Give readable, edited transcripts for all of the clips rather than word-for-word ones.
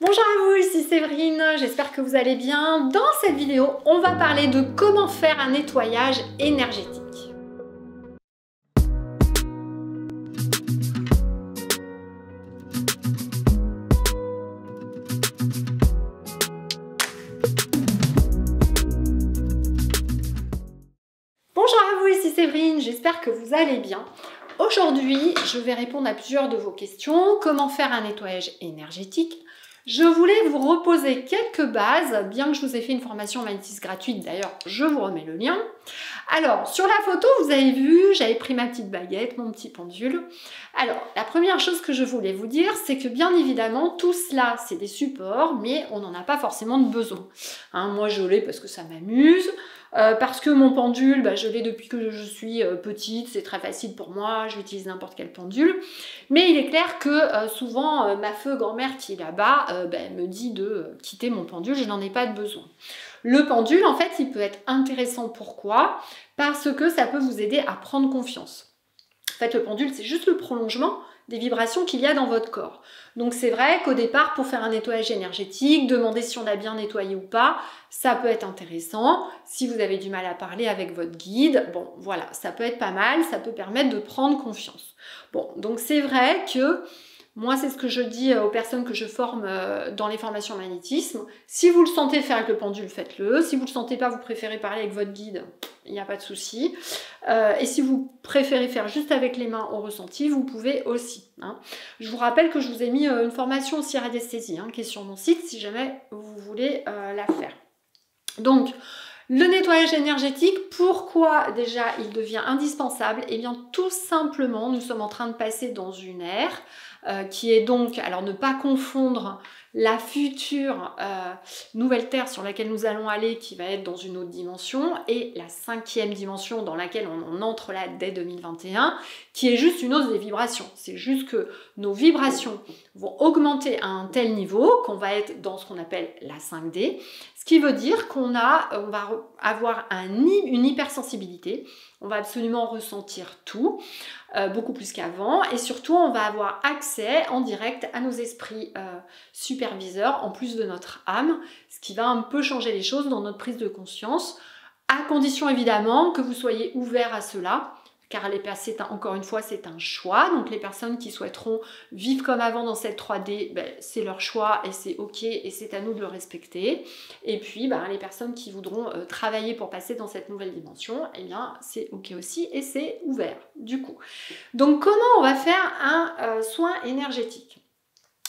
Bonjour à vous, ici Séverine, j'espère que vous allez bien. Dans cette vidéo, on va parler de comment faire un nettoyage énergétique. Bonjour à vous, ici Séverine, j'espère que vous allez bien. Aujourd'hui, je vais répondre à plusieurs de vos questions. Comment faire un nettoyage énergétique? Je voulais vous reposer quelques bases, bien que je vous ai fait une formation magnétisme gratuite, d'ailleurs je vous remets le lien. Alors, sur la photo, vous avez vu, j'avais pris ma petite baguette, mon petit pendule. Alors, la première chose que je voulais vous dire, c'est que bien évidemment, tout cela, c'est des supports, mais on n'en a pas forcément de besoin. Moi, je l'ai parce que ça m'amuse. Parce que mon pendule, je l'ai depuis que je suis petite, c'est très facile pour moi, j'utilise n'importe quel pendule. Mais il est clair que souvent, ma feu grand-mère qui est là-bas me dit de quitter mon pendule, je n'en ai pas de besoin. Le pendule, en fait, il peut être intéressant. Pourquoi? Parce que ça peut vous aider à prendre confiance. En fait, le pendule, c'est juste le prolongement des vibrations qu'il y a dans votre corps. Donc c'est vrai qu'au départ, pour faire un nettoyage énergétique, demander si on a bien nettoyé ou pas, ça peut être intéressant. Si vous avez du mal à parler avec votre guide, bon voilà, ça peut être pas mal, ça peut permettre de prendre confiance. Bon, donc c'est vrai que moi, c'est ce que je dis aux personnes que je forme dans les formations magnétisme. Si vous le sentez faire avec le pendule, faites-le. Si vous ne le sentez pas, vous préférez parler avec votre guide, il n'y a pas de souci. Et si vous préférez faire juste avec les mains au ressenti, vous pouvez aussi. Je vous rappelle que je vous ai mis une formation aussi radiesthésie qui est sur mon site si jamais vous voulez la faire. Donc, le nettoyage énergétique, pourquoi déjà il devient indispensable? Eh bien tout simplement, nous sommes en train de passer dans une ère qui est donc, alors ne pas confondre la future nouvelle Terre sur laquelle nous allons aller, qui va être dans une autre dimension, et la 5e dimension dans laquelle on entre là dès 2021, qui est juste une hausse des vibrations. C'est juste que nos vibrations vont augmenter à un tel niveau qu'on va être dans ce qu'on appelle la 5D, ce qui veut dire qu'on va avoir une hypersensibilité, on va absolument ressentir tout, beaucoup plus qu'avant, et surtout on va avoir accès en direct à nos esprits superviseurs, en plus de notre âme, ce qui va un peu changer les choses dans notre prise de conscience, à condition évidemment que vous soyez ouvert à cela, car encore une fois, c'est un choix. Donc les personnes qui souhaiteront vivre comme avant dans cette 3D, c'est leur choix et c'est ok et c'est à nous de le respecter. Et puis les personnes qui voudront travailler pour passer dans cette nouvelle dimension, eh bien c'est ok aussi et c'est ouvert du coup. Donc comment on va faire un soin énergétique?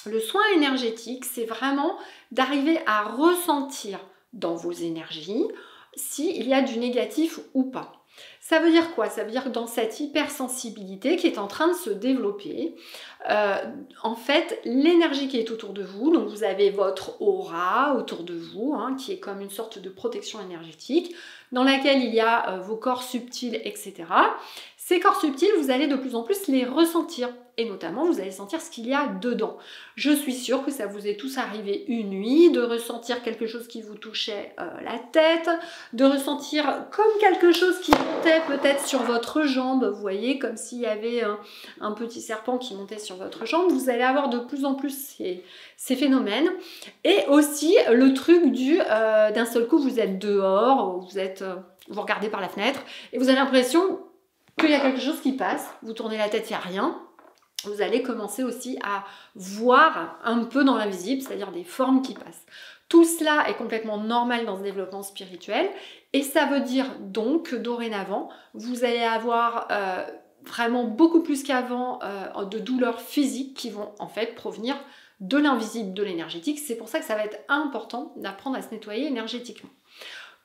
Le soin énergétique, c'est vraiment d'arriver à ressentir dans vos énergies s'il y a du négatif ou pas. Ça veut dire quoi? Ça veut dire que dans cette hypersensibilité qui est en train de se développer, en fait, l'énergie qui est autour de vous, donc vous avez votre aura autour de vous, qui est comme une sorte de protection énergétique, dans laquelle il y a vos corps subtils, etc. Ces corps subtils, vous allez de plus en plus les ressentir. Et notamment, vous allez sentir ce qu'il y a dedans. Je suis sûre que ça vous est tous arrivé une nuit, de ressentir quelque chose qui vous touchait la tête, de ressentir comme quelque chose qui montait peut-être sur votre jambe, vous voyez, comme s'il y avait un petit serpent qui montait sur votre jambe. Vous allez avoir de plus en plus ces phénomènes. Et aussi le truc d'un seul coup, vous êtes dehors, vous regardez par la fenêtre, et vous avez l'impression qu'il y a quelque chose qui passe, vous tournez la tête, il n'y a rien. Vous allez commencer aussi à voir un peu dans l'invisible, c'est-à-dire des formes qui passent. Tout cela est complètement normal dans ce développement spirituel et ça veut dire donc que dorénavant, vous allez avoir vraiment beaucoup plus qu'avant de douleurs physiques qui vont en fait provenir de l'invisible, de l'énergétique. C'est pour ça que ça va être important d'apprendre à se nettoyer énergétiquement.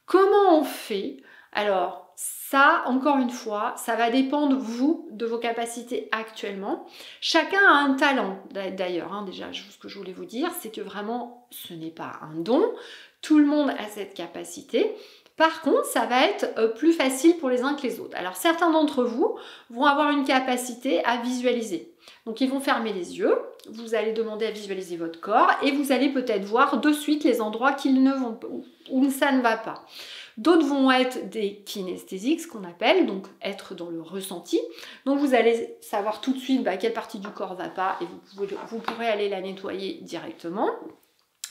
Comment on fait? Alors, ça, encore une fois, ça va dépendre, vous, de vos capacités actuellement. Chacun a un talent, d'ailleurs. Déjà, ce que je voulais vous dire, c'est que vraiment, ce n'est pas un don. Tout le monde a cette capacité. Par contre, ça va être plus facile pour les uns que les autres. Alors, certains d'entre vous vont avoir une capacité à visualiser. Donc, ils vont fermer les yeux. Vous allez demander à visualiser votre corps et vous allez peut-être voir de suite les endroits où ça ne va pas. D'autres vont être des kinesthésiques, ce qu'on appelle, donc être dans le ressenti. Donc vous allez savoir tout de suite quelle partie du corps ne va pas et vous pourrez aller la nettoyer directement.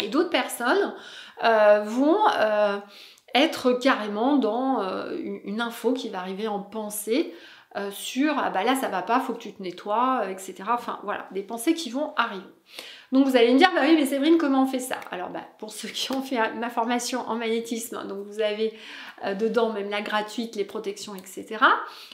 Et d'autres personnes vont être carrément dans une info qui va arriver en pensée sur ah bah là ça va pas, faut que tu te nettoies, etc. Enfin voilà, des pensées qui vont arriver. Donc vous allez me dire, bah oui mais Séverine, comment on fait ça? Alors bah, pour ceux qui ont fait ma formation en magnétisme, donc vous avez dedans même la gratuite, les protections, etc.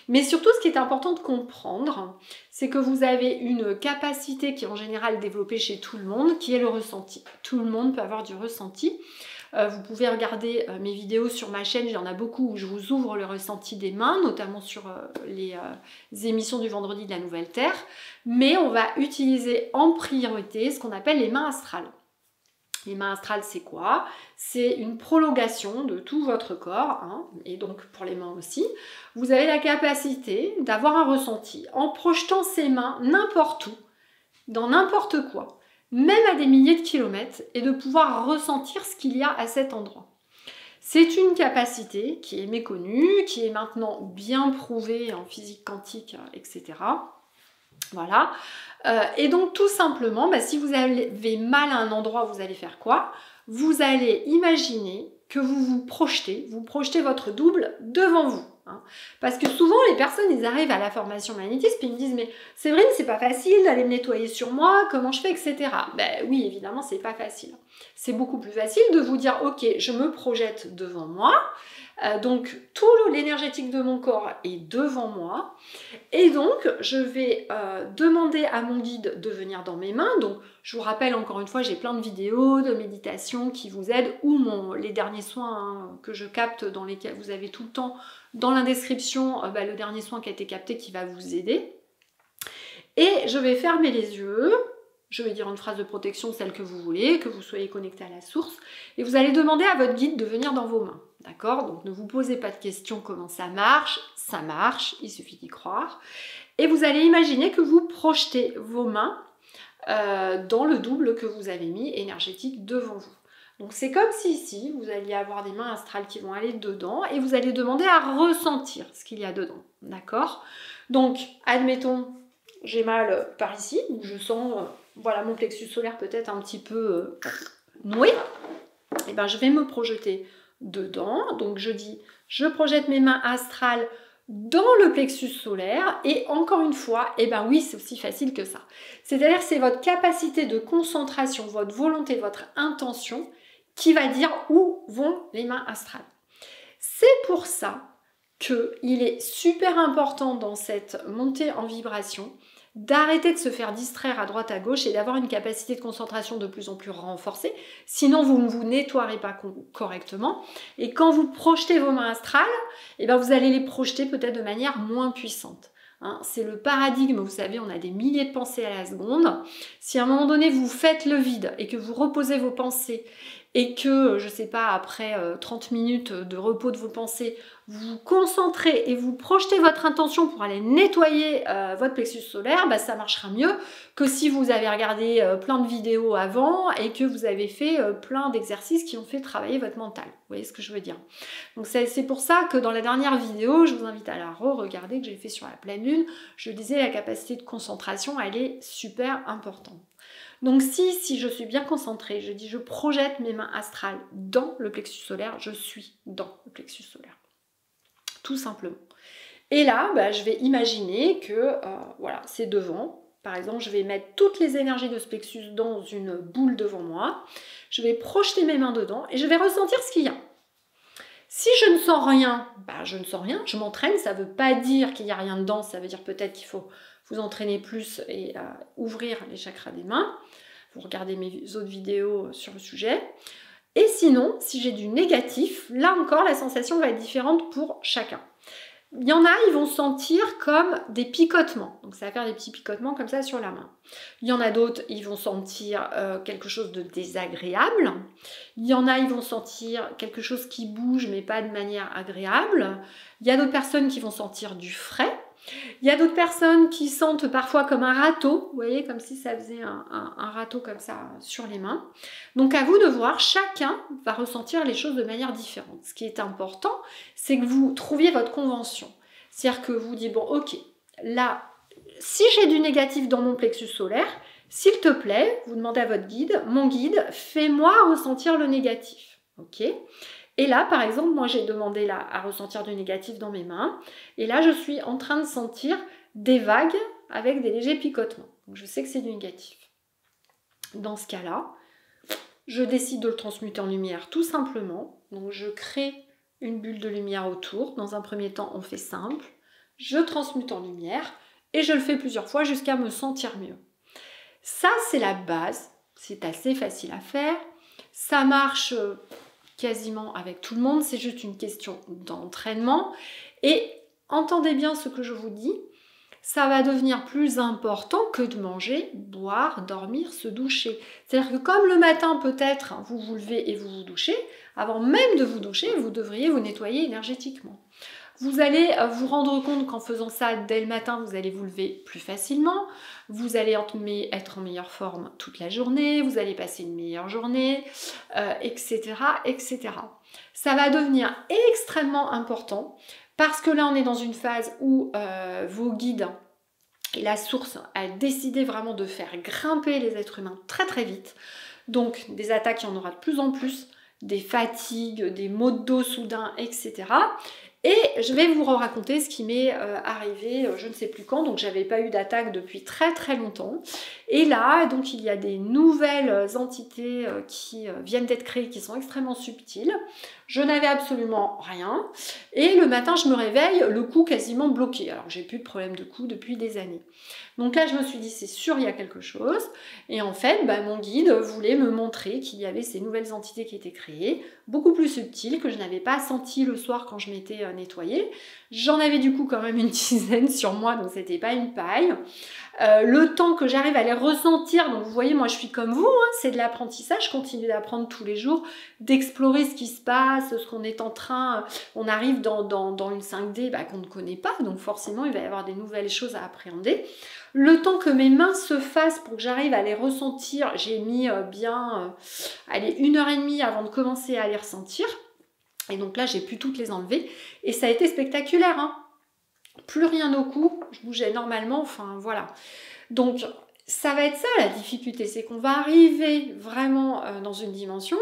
Mais surtout ce qui est important de comprendre, c'est que vous avez une capacité qui est en général développée chez tout le monde, qui est le ressenti. Tout le monde peut avoir du ressenti. Vous pouvez regarder mes vidéos sur ma chaîne, il y en a beaucoup où je vous ouvre le ressenti des mains, notamment sur les émissions du vendredi de la Nouvelle Terre. Mais on va utiliser en priorité ce qu'on appelle les mains astrales. Les mains astrales, c'est quoi? C'est une prolongation de tout votre corps, hein, et donc pour les mains aussi. Vous avez la capacité d'avoir un ressenti en projetant ces mains n'importe où, dans n'importe quoi, même à des milliers de kilomètres, et de pouvoir ressentir ce qu'il y a à cet endroit. C'est une capacité qui est méconnue, qui est maintenant bien prouvée en physique quantique, etc. Voilà. Et donc tout simplement, bah, si vous avez mal à un endroit, vous allez faire quoi? Vous allez imaginer que vous projetez votre double devant vous. Hein. Parce que souvent les personnes, ils arrivent à la formation magnétisme et ils me disent mais Séverine, c'est pas facile d'aller me nettoyer sur moi, comment je fais, etc. Ben oui, évidemment, c'est pas facile. C'est beaucoup plus facile de vous dire ok, je me projette devant moi. Donc tout l'énergétique de mon corps est devant moi et donc je vais demander à mon guide de venir dans mes mains. Donc je vous rappelle encore une fois, j'ai plein de vidéos de méditation qui vous aident ou les derniers soins hein, que je capte dans lesquels vous avez tout le temps dans la description le dernier soin qui a été capté qui va vous aider. Et je vais fermer les yeux. Je vais dire une phrase de protection, celle que vous voulez, que vous soyez connecté à la source. Et vous allez demander à votre guide de venir dans vos mains. D'accord? Donc ne vous posez pas de questions comment ça marche, il suffit d'y croire. Et vous allez imaginer que vous projetez vos mains dans le double que vous avez mis énergétique devant vous. Donc c'est comme si ici, vous alliez avoir des mains astrales qui vont aller dedans et vous allez demander à ressentir ce qu'il y a dedans. D'accord? Donc, admettons, j'ai mal par ici, où je sens voilà, mon plexus solaire peut-être un petit peu noué. Et ben, je vais me projeter dedans. Donc je dis, je projette mes mains astrales dans le plexus solaire et encore une fois, et ben oui, c'est aussi facile que ça. C'est-à-dire c'est votre capacité de concentration, votre volonté, votre intention qui va dire où vont les mains astrales. C'est pour ça qu'il est super important dans cette montée en vibration d'arrêter de se faire distraire à droite à gauche et d'avoir une capacité de concentration de plus en plus renforcée, sinon vous ne vous nettoierez pas correctement. Et quand vous projetez vos mains astrales, eh ben vous allez les projeter peut-être de manière moins puissante. Hein, c'est le paradigme, vous savez, on a des milliers de pensées à la seconde. Si à un moment donné vous faites le vide et que vous reposez vos pensées et que, je ne sais pas, après 30 minutes de repos de vos pensées, vous vous concentrez et vous projetez votre intention pour aller nettoyer votre plexus solaire, bah, ça marchera mieux que si vous avez regardé plein de vidéos avant et que vous avez fait plein d'exercices qui ont fait travailler votre mental. Vous voyez ce que je veux dire? Donc c'est pour ça que dans la dernière vidéo, je vous invite à la re-regarder, que j'ai fait sur la pleine lune, je disais la capacité de concentration, elle est super importante. Donc si je suis bien concentrée, je dis je projette mes mains astrales dans le plexus solaire, je suis dans le plexus solaire. Tout simplement. Et là, bah, je vais imaginer que voilà, c'est devant. Par exemple, je vais mettre toutes les énergies de ce plexus dans une boule devant moi. Je vais projeter mes mains dedans et je vais ressentir ce qu'il y a. Si je ne sens rien, bah, je ne sens rien, je m'entraîne. Ça ne veut pas dire qu'il n'y a rien dedans, ça veut dire peut-être qu'il faut vous entraîner plus et ouvrir les chakras des mains. Vous regardez mes autres vidéos sur le sujet. Et sinon, si j'ai du négatif, là encore, la sensation va être différente pour chacun. Il y en a, ils vont sentir comme des picotements. Donc ça va faire des petits picotements comme ça sur la main. Il y en a d'autres, ils vont sentir quelque chose de désagréable. Il y en a, ils vont sentir quelque chose qui bouge, mais pas de manière agréable. Il y a d'autres personnes qui vont sentir du frais. Il y a d'autres personnes qui sentent parfois comme un râteau, vous voyez, comme si ça faisait un râteau comme ça sur les mains. Donc à vous de voir, chacun va ressentir les choses de manière différente. Ce qui est important, c'est que vous trouviez votre convention. C'est-à-dire que vous dites, bon ok, là, si j'ai du négatif dans mon plexus solaire, S'il te plaît, vous demandez à votre guide, mon guide, fais-moi ressentir le négatif. Ok ? Et là, par exemple, moi j'ai demandé là à ressentir du négatif dans mes mains. Et là, je suis en train de sentir des vagues avec des légers picotements. Donc je sais que c'est du négatif. Dans ce cas-là, je décide de le transmuter en lumière tout simplement. Donc je crée une bulle de lumière autour. Dans un premier temps, on fait simple. Je transmute en lumière et je le fais plusieurs fois jusqu'à me sentir mieux. Ça, c'est la base. C'est assez facile à faire. Ça marche quasiment avec tout le monde. C'est juste une question d'entraînement. Et entendez bien ce que je vous dis. Ça va devenir plus important que de manger, boire, dormir, se doucher. C'est-à-dire que comme le matin peut-être vous vous levez et vous vous douchez, avant même de vous doucher, vous devriez vous nettoyer énergétiquement. Vous allez vous rendre compte qu'en faisant ça dès le matin, vous allez vous lever plus facilement, vous allez être en meilleure forme toute la journée, vous allez passer une meilleure journée, etc., etc. Ça va devenir extrêmement important parce que là, on est dans une phase où vos guides et la source a décidé vraiment de faire grimper les êtres humains très très vite. Donc, des attaques, il y en aura de plus en plus, des fatigues, des maux de dos soudains, etc. Et je vais vous raconter ce qui m'est arrivé, je ne sais plus quand, donc j'avais pas eu d'attaque depuis très très longtemps. Et là, donc il y a des nouvelles entités qui viennent d'être créées, qui sont extrêmement subtiles. Je n'avais absolument rien. Et le matin, je me réveille, le cou quasiment bloqué. Alors j'ai plus de problème de cou depuis des années. Donc là, je me suis dit, c'est sûr, il y a quelque chose. Et en fait, mon guide voulait me montrer qu'il y avait ces nouvelles entités qui étaient créées, beaucoup plus subtiles, que je n'avais pas senti le soir quand je m'étais nettoyée. J'en avais du coup quand même une dizaine sur moi, donc c'était pas une paille. Le temps que j'arrive à les ressentir, donc vous voyez, moi je suis comme vous, hein, c'est de l'apprentissage, je continue d'apprendre tous les jours, d'explorer ce qui se passe, ce qu'on est en train, on arrive dans une 5D qu'on ne connaît pas, donc forcément il va y avoir des nouvelles choses à appréhender. Le temps que mes mains se fassent pour que j'arrive à les ressentir, j'ai mis bien 1h30 avant de commencer à les ressentir. Et donc là, j'ai pu toutes les enlever. Et ça a été spectaculaire, hein. Plus rien au cou, je bougeais normalement, enfin voilà. Donc ça va être ça la difficulté, c'est qu'on va arriver vraiment dans une dimension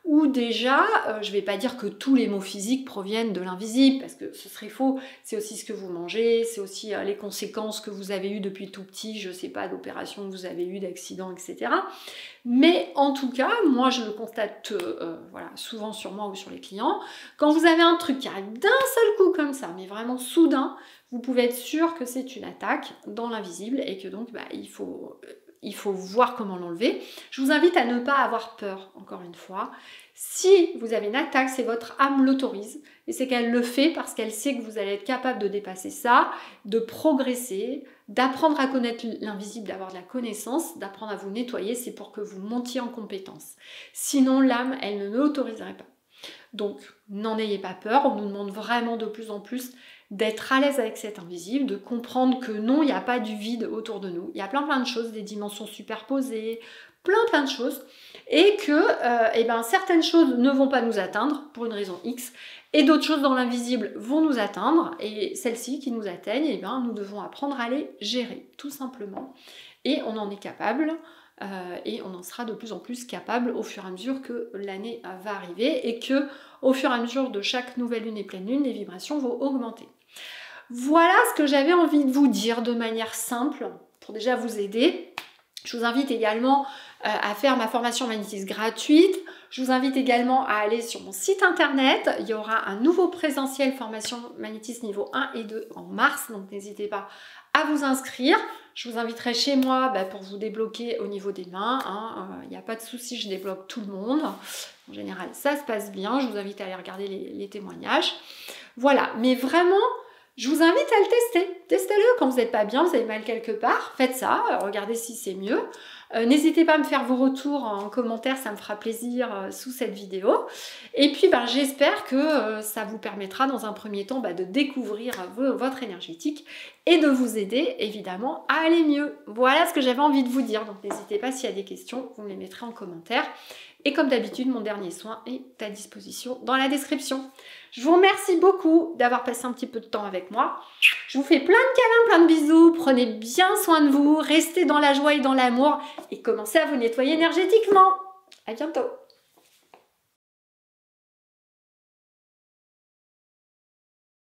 où déjà, je ne vais pas dire que tous les maux physiques proviennent de l'invisible, parce que ce serait faux, c'est aussi ce que vous mangez, c'est aussi les conséquences que vous avez eues depuis tout petit, je ne sais pas, d'opérations que vous avez eues, d'accidents, etc. Mais en tout cas, moi je le constate voilà, souvent sur moi ou sur les clients, quand vous avez un truc qui arrive d'un seul coup comme ça, mais vraiment soudain, vous pouvez être sûr que c'est une attaque dans l'invisible et que donc il faut voir comment l'enlever. Je vous invite à ne pas avoir peur, encore une fois. Si vous avez une attaque, c'est votre âme l'autorise et c'est qu'elle le fait parce qu'elle sait que vous allez être capable de dépasser ça, de progresser, d'apprendre à connaître l'invisible, d'avoir de la connaissance, d'apprendre à vous nettoyer, c'est pour que vous montiez en compétence. Sinon, l'âme, elle ne l'autoriserait pas. Donc, n'en ayez pas peur, on nous demande vraiment de plus en plus d'être à l'aise avec cet invisible, de comprendre que non, il n'y a pas du vide autour de nous. Il y a plein de choses, des dimensions superposées, plein de choses, et que certaines choses ne vont pas nous atteindre pour une raison X, et d'autres choses dans l'invisible vont nous atteindre, et celles-ci qui nous atteignent, nous devons apprendre à les gérer, tout simplement. Et on en est capable, et on en sera de plus en plus capable au fur et à mesure que l'année va arriver, et que au fur et à mesure de chaque nouvelle lune et pleine lune, les vibrations vont augmenter. Voilà ce que j'avais envie de vous dire de manière simple pour déjà vous aider. Je vous invite également à faire ma formation magnétisme gratuite. Je vous invite également à aller sur mon site internet. Il y aura un nouveau présentiel formation magnétisme niveau 1 et 2 en mars, donc n'hésitez pas à vous inscrire. Je vous inviterai chez moi pour vous débloquer au niveau des mains. Il n'y a pas de souci, je débloque tout le monde. En général, ça se passe bien. Je vous invite à aller regarder les témoignages. Voilà, mais vraiment, je vous invite à le tester. Testez-le quand vous n'êtes pas bien, vous avez mal quelque part. Faites ça, regardez si c'est mieux. N'hésitez pas à me faire vos retours en commentaire, ça me fera plaisir sous cette vidéo. Et puis j'espère que ça vous permettra dans un premier temps de découvrir votre énergétique et de vous aider évidemment à aller mieux. Voilà ce que j'avais envie de vous dire. Donc n'hésitez pas s'il y a des questions, vous me les mettrez en commentaire. Et comme d'habitude, mon dernier soin est à disposition dans la description. Je vous remercie beaucoup d'avoir passé un petit peu de temps avec moi. Je vous fais plein de câlins, plein de bisous. Prenez bien soin de vous, restez dans la joie et dans l'amour et commencez à vous nettoyer énergétiquement. À bientôt.